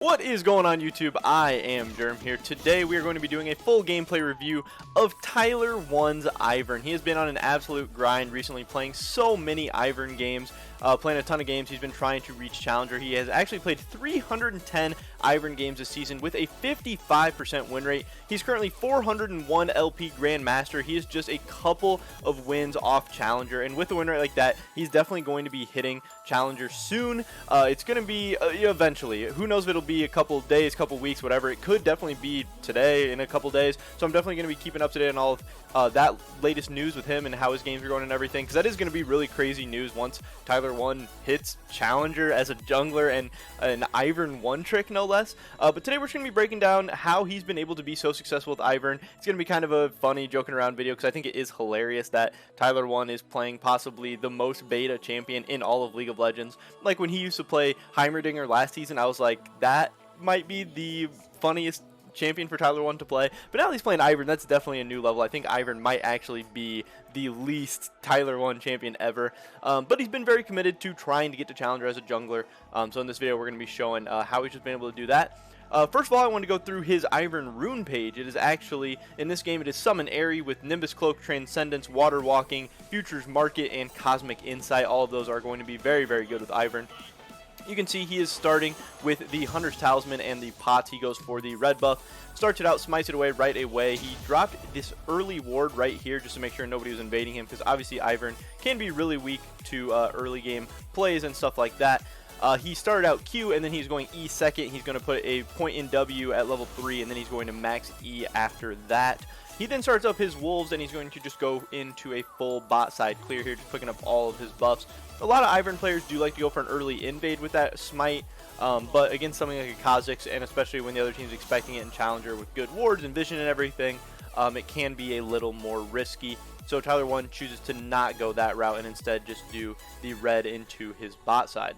What is going on YouTube? I am Germ here. Today we are going to be doing a full gameplay review of TYLER1's IVERN. He has been on an absolute grind recently, playing so many IVERN games, playing a ton of games. He's been trying to reach Challenger. He has actually played 310 IVERN games this season with a 55% win rate. He's currently 401 LP grandmaster. He is just a couple of wins off Challenger, and with a win rate like that, he's definitely going to be hitting Challenger soon. It's going to be eventually. Who knows if it'll be a couple days, couple weeks, whatever. It could definitely be today, in a couple days. So I'm definitely going to be keeping up to date on all of that latest news with him and how his games are going and everything, because that is going to be really crazy news once TYLER1 hits Challenger as a jungler and an IVERN one trick, no less. But today we're just going to be breaking down how he's been able to be so successful with IVERN. It's going to be kind of a funny joking around video, because I think it is hilarious that TYLER1 is playing possibly the most beta champion in all of League of Legends. Like when he used to play Heimerdinger last season, I was like, that might be the funniest champion for TYLER1 to play. But now that he's playing IVERN, that's definitely a new level. I think IVERN might actually be the least TYLER1 champion ever. But he's been very committed to trying to get to Challenger as a jungler. So in this video, we're going to be showing how he's just been able to do that. First of all, I want to go through his IVERN rune page. It is actually, in this game, it is Summon Airy with Nimbus Cloak, Transcendence, Water Walking, Futures Market, and Cosmic Insight. All of those are going to be very, very good with IVERN. You can see he is starting with the Hunter's Talisman and the pots. He goes for the red buff. Starts it out, smites it away right away. He dropped this early ward right here just to make sure nobody was invading him, because obviously IVERN can be really weak to early game plays and stuff like that. He started out Q, and then he's going E second. He's going to put a point in W at level 3, and then he's going to max E after that. He then starts up his Wolves, and he's going to just go into a full bot side clear here, just picking up all of his buffs. A lot of IVERN players do like to go for an early invade with that smite, but against something like a Kha'Zix, and especially when the other team's expecting it in Challenger with good wards and vision and everything, it can be a little more risky. So TYLER1 chooses to not go that route and instead just do the red into his bot side.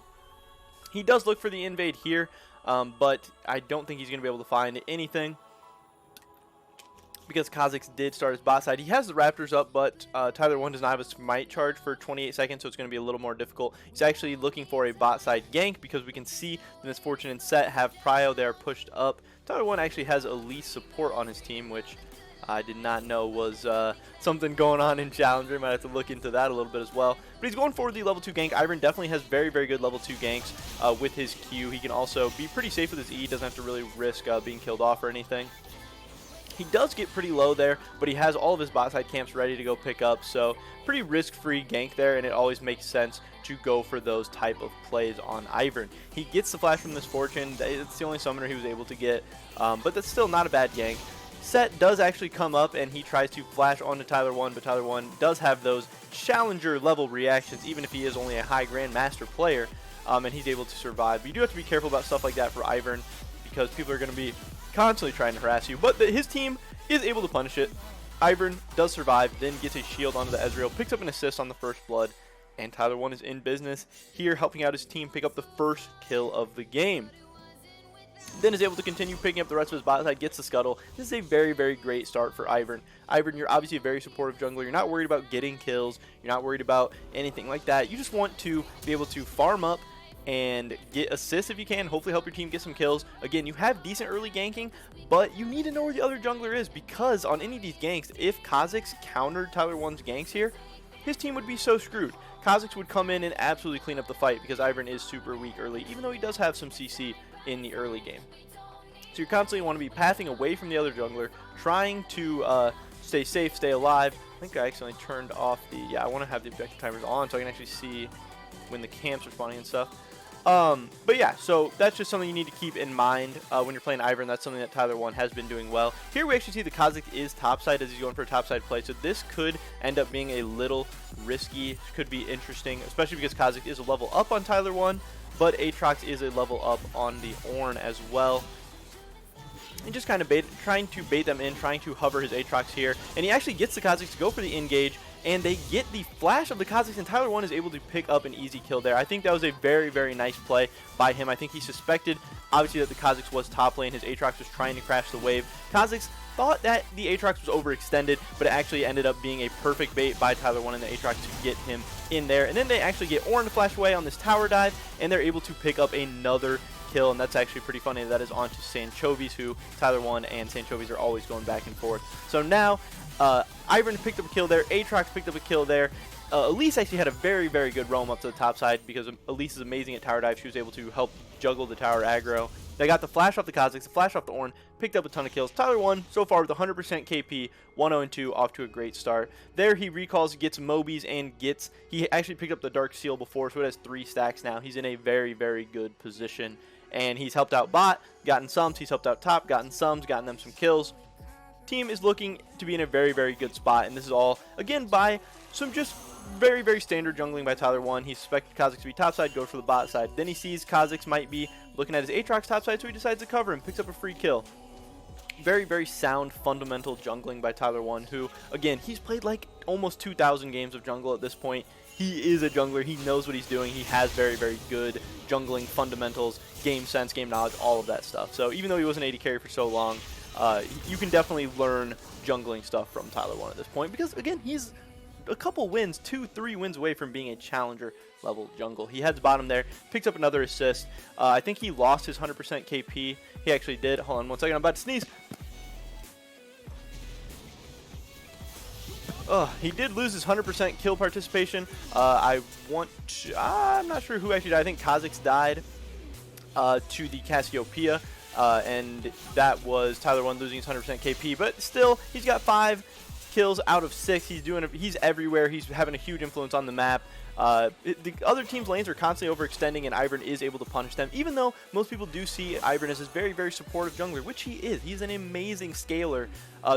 He does look for the invade here, but I don't think he's going to be able to find anything, because Kha'Zix did start his bot side. He has the Raptors up, but TYLER1 does not have a smite charge for 28 seconds, so it's going to be a little more difficult. He's actually looking for a bot side gank, because we can see the Misfortune and Set have Prio there pushed up. TYLER1 actually has elite support on his team, which I did not know was something going on in Challenger. Might have to look into that a little bit as well. But he's going for the level 2 gank. IVERN definitely has very, very good level 2 ganks with his Q. He can also be pretty safe with his E. Doesn't have to really risk being killed off or anything. He does get pretty low there, but he has all of his bot side camps ready to go pick up, so pretty risk-free gank there, and it always makes sense to go for those type of plays on IVERN. He gets the flash from Misfortune. It's the only summoner he was able to get, but that's still not a bad gank. Set does actually come up, and he tries to flash onto TYLER1, but TYLER1 does have those Challenger level reactions, even if he is only a high Grandmaster player, and he's able to survive. But you do have to be careful about stuff like that for IVERN, because people are going to be constantly trying to harass you, but his team is able to punish it. IVERN does survive, then gets a shield onto the Ezreal, picks up an assist on the first blood, and TYLER1 is in business here, helping out his team pick up the first kill of the game. Then is able to continue picking up the rest of his bot side, gets the scuttle. This is a very, very great start for IVERN. IVERN, you're obviously a very supportive jungler. You're not worried about getting kills. You're not worried about anything like that. You just want to be able to farm up and get assists if you can, hopefully help your team get some kills. Again, you have decent early ganking, but you need to know where the other jungler is, because on any of these ganks, if Kha'Zix countered TYLER1's ganks here, his team would be so screwed. Kha'Zix would come in and absolutely clean up the fight, because IVERN is super weak early, even though he does have some CC in the early game. So you constantly want to be pathing away from the other jungler, trying to stay safe, stay alive. I think I accidentally turned off the, I want to have the objective timers on so I can actually see when the camps are spawning and stuff. But yeah, so that's just something you need to keep in mind when you're playing IVERN. That's something that TYLER1 has been doing well. Here we actually see the Kha'Zix is topside as he's going for a topside play, so this could end up being a little risky. Could be interesting, especially because Kha'Zix is a level up on TYLER1, but Aatrox is a level up on the Ornn as well. And just kind of trying to bait them in, trying to hover his Aatrox here, and he actually gets the Kha'Zix to go for the engage, and they get the flash of the Kha'Zix, and TYLER1 is able to pick up an easy kill there. I think that was a very, very nice play by him. I think he suspected, obviously, that the Kha'Zix was top lane. His Aatrox was trying to crash the wave. Kha'Zix thought that the Aatrox was overextended, but it actually ended up being a perfect bait by TYLER1 and the Aatrox to get him in there. And then they actually get Ornn to flash away on this tower dive, and they're able to pick up another kill, and that's actually pretty funny. That is onto Sanchovies, who TYLER1 and Sanchovies are always going back and forth. So now IVERN picked up a kill there, Aatrox picked up a kill there. Elise actually had a very, very good roam up to the top side because Elise is amazing at tower dive. She was able to help juggle the tower aggro. They got the flash off the Kha'Zix, the flash off the Ornn, picked up a ton of kills. TYLER1 so far with 100% KP, 1-0-2, off to a great start. There he recalls, gets Mobies, and he actually picked up the Dark Seal before, so it has 3 stacks now. He's in a very, very good position. And he's helped out bot, gotten sums. He's helped out top, gotten sums, gotten them some kills. Team is looking to be in a very, very good spot, and this is all, again, by some just very, very standard jungling by TYLER1. He suspected Kha'Zix to be topside, goes for the bot side. Then he sees Kha'Zix might be looking at his Aatrox topside, so he decides to cover and picks up a free kill. Very, very sound, fundamental jungling by TYLER1, who, again, he's played like almost 2,000 games of jungle at this point. He is a jungler. He knows what he's doing. He has very, very good jungling fundamentals, game sense, game knowledge, all of that stuff. So even though he wasn't AD carry for so long, you can definitely learn jungling stuff from TYLER1 at this point because, again, he's a couple wins, 2-3 wins away from being a challenger level jungle. He heads bottom there, picks up another assist. I think he lost his 100% KP. He actually did. Hold on 1 second. I'm about to sneeze. He did lose his 100% kill participation. I'm not sure who actually died. I think Kha'Zix died to the Cassiopeia. And that was TYLER1 losing his 100% KP. But still, he's got 5 kills out of 6. He's everywhere. He's having a huge influence on the map. The other team's lanes are constantly overextending, and IVERN is able to punish them, even though most people do see IVERN as this very, very supportive jungler, which he is. He's an amazing scaler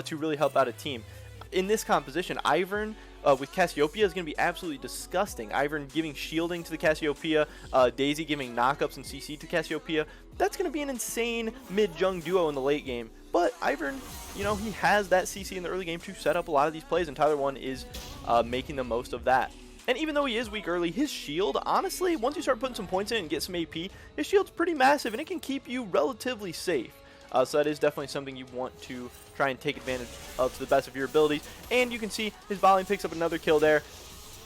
to really help out a team. In this composition, IVERN with Cassiopeia is going to be absolutely disgusting. IVERN giving shielding to the Cassiopeia, Daisy giving knockups and CC to Cassiopeia. That's going to be an insane mid-jung duo in the late game. But IVERN, you know, he has that CC in the early game to set up a lot of these plays, and TYLER1 is making the most of that. And even though he is weak early, his shield, honestly, once you start putting some points in and get some AP, his shield's pretty massive, and it can keep you relatively safe. So that is definitely something you want to try and take advantage of to the best of your abilities. And you can see his volley picks up another kill there.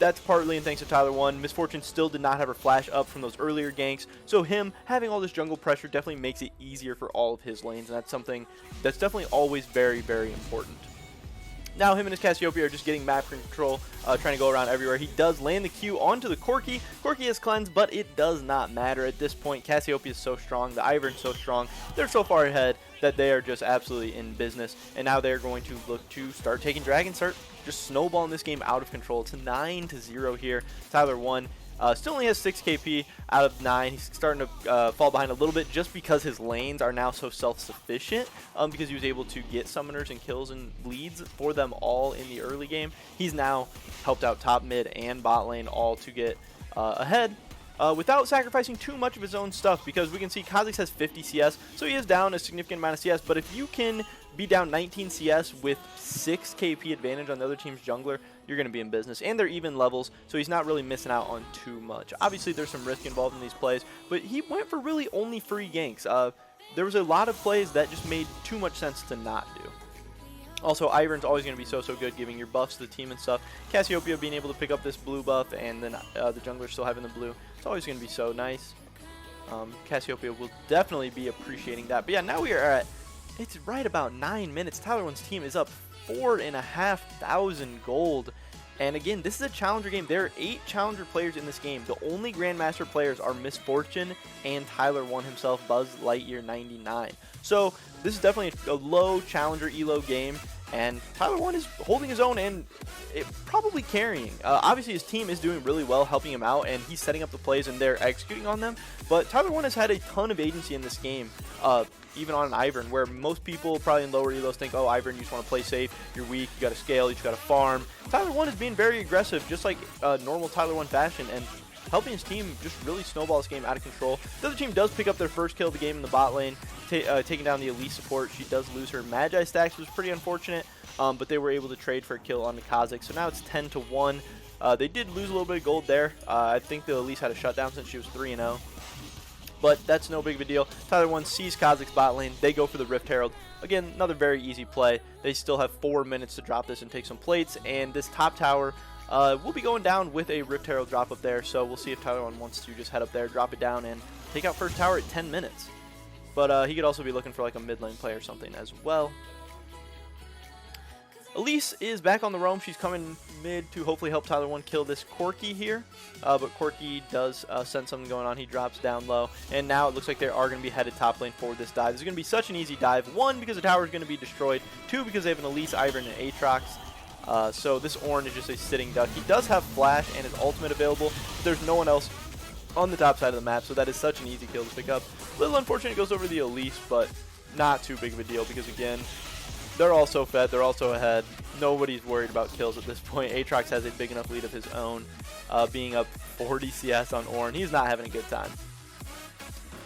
That's partly in thanks to TYLER1. Misfortune still did not have her flash up from those earlier ganks, so him having all this jungle pressure definitely makes it easier for all of his lanes, and that's something that's definitely always very, very important. Now him and his Cassiopeia are just getting map control, trying to go around everywhere. He does land the Q onto the Corki. Corki is cleansed, but it does not matter at this point. Cassiopeia is so strong. The IVERN is so strong. They're so far ahead that they are just absolutely in business. And now they're going to look to start taking dragon, start just snowballing this game out of control. It's 9-0 here. TYLER1 still only has 6 KP out of 9. He's starting to fall behind a little bit just because his lanes are now so self-sufficient because he was able to get summoners and kills and leads for them all in the early game. He's now helped out top, mid, and bot lane all to get ahead without sacrificing too much of his own stuff, because we can see Kha'Zix has 50 CS, so he is down a significant amount of CS, but if you can be down 19 CS with 6 KP advantage on the other team's jungler, you're going to be in business. And they're even levels, so he's not really missing out on too much. Obviously, there's some risk involved in these plays, but he went for really only free ganks. There was a lot of plays that just made too much sense to not do. Also, IVERN's always going to be so good, giving your buffs to the team and stuff. Cassiopeia being able to pick up this blue buff, and then the jungler still having the blue. It's always going to be so nice. Cassiopeia will definitely be appreciating that. But yeah, now we are at, it's right about 9 minutes. TYLER1's team is up 4,500 gold. And again, this is a challenger game. There are 8 challenger players in this game. The only grandmaster players are Misfortune and TYLER1 himself, Buzz Lightyear 99. So this is definitely a low challenger elo game, and TYLER1 is holding his own and probably carrying. Obviously his team is doing really well, helping him out, and he's setting up the plays and they're executing on them. But TYLER1 has had a ton of agency in this game, even on an IVERN, where most people probably in lower elos think, oh, IVERN, you just want to play safe, you're weak, you got to scale, you just got to farm. TYLER1 is being very aggressive, just like normal TYLER1 fashion, and helping his team just really snowball this game out of control. The other team does pick up their first kill of the game in the bot lane, taking down the Elite support. She does lose her Magi stacks, which was pretty unfortunate, but they were able to trade for a kill on the Kha'Zix. So now it's 10-1. They did lose a little bit of gold there. I think the Elise had a shutdown since she was 3-0. But that's no big of a deal. TYLER1 sees Kha'Zix bot lane. They go for the Rift Herald. Again, another very easy play. They still have 4 minutes to drop this and take some plates. And this top tower will be going down with a Rift Herald drop up there. So we'll see if TYLER1 wants to just head up there, drop it down, and take out first tower at 10 minutes. But he could also be looking for like a mid lane play or something as well. Elise is back on the roam. She's coming mid to hopefully help TYLER1 kill this Corki here. But Corki does sense something going on. He drops down low. And now it looks like they are going to be headed top lane for this dive. This is going to be such an easy dive. 1, because the tower is going to be destroyed. 2, because they have an Elise, IVERN, and Aatrox. So this Ornn is just a sitting duck. He does have flash and his ultimate available. But there's no one else on the top side of the map. So that is such an easy kill to pick up. A little unfortunate it goes over the Elise, but not too big of a deal because, again, they're also fed. They're also ahead. Nobody's worried about kills at this point. Aatrox has a big enough lead of his own, being up 40 CS on Ornn. He's not having a good time.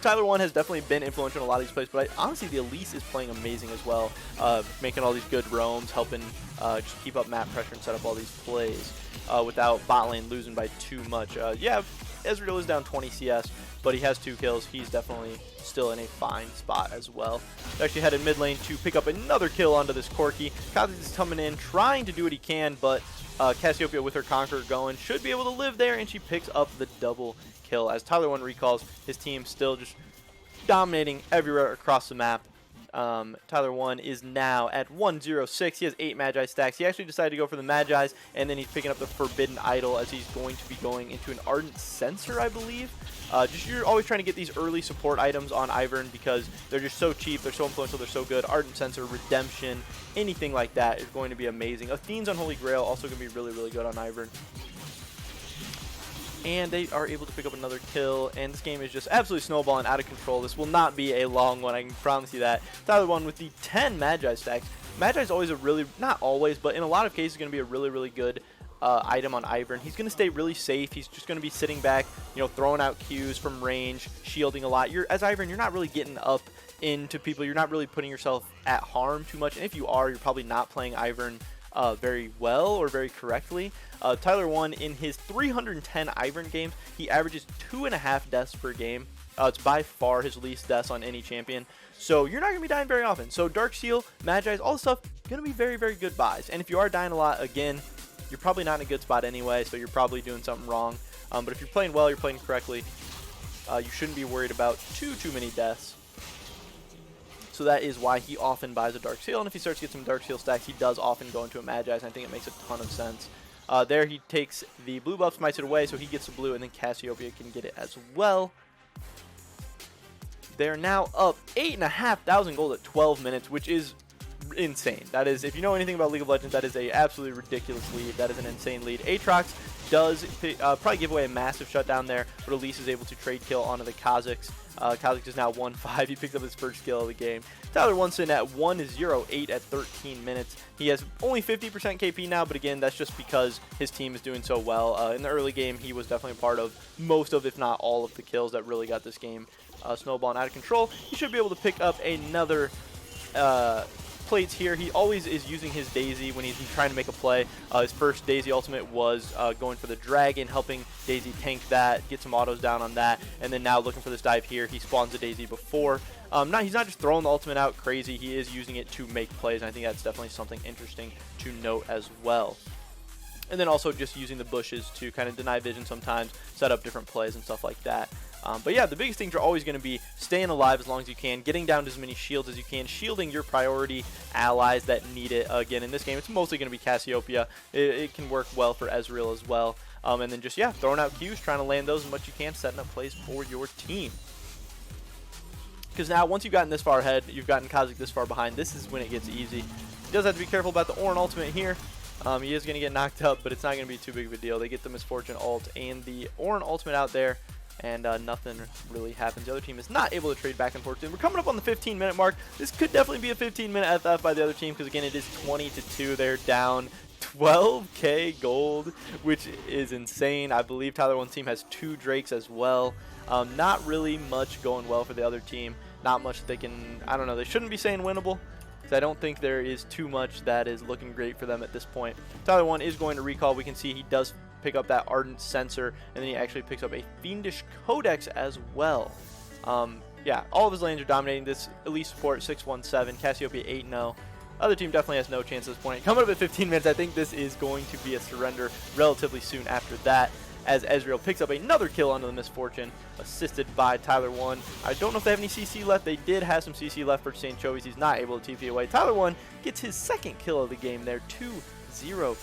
TYLER1 has definitely been influential in a lot of these plays, but honestly, the Elise is playing amazing as well, making all these good roams, helping just keep up map pressure and set up all these plays without bot lane losing by too much. Yeah, Ezreal is down 20 CS, but he has 2 kills. He's definitely still in a fine spot as well. They're actually headed mid lane to pick up another kill onto this Corki. Kha'Zix is coming in, trying to do what he can, but Cassiopeia with her Conqueror going should be able to live there, and she picks up the double kill as TYLER1 recalls. His team still just dominating everywhere across the map. TYLER1 is now at 106. He has 8 Magi stacks. He actually decided to go for the Magi's, and then he's picking up the Forbidden Idol as he's going to be going into an Ardent Censer, I believe. You're always trying to get these early support items on IVERN because they're just so cheap, they're so influential, they're so good. Ardent Censer, Redemption, anything like that is going to be amazing. Athene's Unholy Grail also going to be really, really good on IVERN. And they are able to pick up another kill, and this game is just absolutely snowballing out of control. This will not be a long one, I can promise you that. TYLER1 with the 10 Magi stacks. Magi is always a really, not always, but in a lot of cases going to be a really, really good item on IVERN. He's going to stay really safe. He's just going to be sitting back, you know, throwing out Qs from range, shielding a lot. As IVERN, you're not really getting up into people. You're not really putting yourself at harm too much, and if you are, you're probably not playing IVERN very well or very correctly. TYLER1 in his 310 IVERN games, he averages 2.5 deaths per game. It's by far his least deaths on any champion. So you're not going to be dying very often. So Darksteel, Magi's, all this stuff, going to be very, very good buys. And if you are dying a lot, again, you're probably not in a good spot anyway, so you're probably doing something wrong. But if you're playing well, you're playing correctly, you shouldn't be worried about too many deaths. So that is why he often buys a Darksteel, and if he starts to get some Darksteel stacks, he does often go into a Magi's, and I think it makes a ton of sense. There he takes the blue buff, smites it away, so he gets the blue, and then Cassiopeia can get it as well. They're now up 8,500 gold at 12 minutes, which is insane. That is, if you know anything about League of Legends, that is a absolutely ridiculous lead. That is an insane lead. Aatrox does probably give away a massive shutdown there, but Elise is able to trade kill onto the Kha'Zix. Kha'Zix is now 1-5. He picked up his first kill of the game. TYLER1 sitting at 1-0-8 at 13 minutes. He has only 50% KP now, but again, that's just because his team is doing so well. In the early game, he was definitely a part of most of, if not all of the kills that really got this game snowballing out of control. He should be able to pick up another plates here. He always is using his Daisy when he's trying to make a play. His first Daisy ultimate was going for the dragon, helping Daisy tank that, get some autos down on that, and then now looking for this dive here. He spawns a Daisy before. He's not just throwing the ultimate out crazy. He is using it to make plays, and I think that's definitely something interesting to note as well. And then also just using the bushes to kind of deny vision sometimes, set up different plays and stuff like that. But yeah, the biggest things are always going to be staying alive as long as you can, getting down to as many shields as you can, shielding your priority allies that need it. Again, in this game, it's mostly going to be Cassiopeia. It can work well for Ezreal as well. And then just, yeah, throwing out Qs, trying to land those as much as you can, setting up plays for your team. Because now, once you've gotten this far ahead, you've gotten Kha'Zix this far behind, this is when it gets easy. He does have to be careful about the Ornn ultimate here. He is going to get knocked up, but it's not going to be too big of a deal. They get the Misfortune ult and the Ornn ultimate out there, and nothing really happens. The other team is not able to trade back and forth. We're coming up on the 15-minute mark. This could definitely be a 15-minute FF by the other team because, again, it is 20-2. They're down 12k gold, which is insane. I believe TYLER1's team has 2 Drakes as well. Not really much going well for the other team. Not much they can, I don't know, they shouldn't be saying winnable, because I don't think there is too much that is looking great for them at this point. TYLER1 is going to recall. We can see he does pick up that Ardent Censer, and then he actually picks up a Fiendish Codex as well. Yeah, all of his lanes are dominating this Elite support, 6-1-7, Cassiopeia 8-0. Other team definitely has no chance at this point. Coming up at 15 minutes, I think this is going to be a surrender relatively soon after that. as Ezreal picks up another kill under the misfortune, assisted by TYLER1. I don't know if they have any CC left. They did have some CC left for St. Chovies. He's not able to TP away. TYLER1 gets his second kill of the game there, 2-0.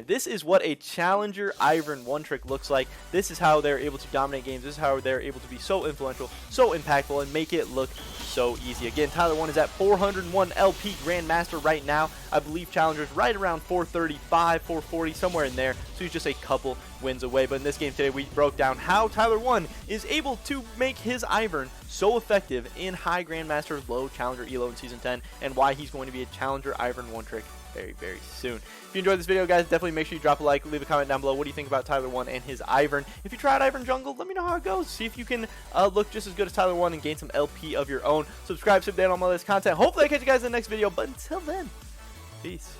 This is what a challenger IVERN one trick looks like. This is how they're able to dominate games. This is how they're able to be so influential, so impactful, and make it look so easy. Again, TYLER1 is at 401 LP grandmaster right now. I believe challenger's right around 435, 440, somewhere in there. So he's just a couple wins away. But in this game today, we broke down how TYLER1 is able to make his IVERN so effective in high grandmaster, low challenger elo in season 10, and why he's going to be a challenger IVERN one trick very, very soon. If you enjoyed this video, guys, definitely make sure you drop a like, leave a comment down below. What do you think about TYLER1 and his IVERN? If you tried IVERN jungle, let me know how it goes. See if you can look just as good as TYLER1 and gain some LP of your own. Subscribe, sub down on all this content. Hopefully I catch you guys in the next video, but until then, peace.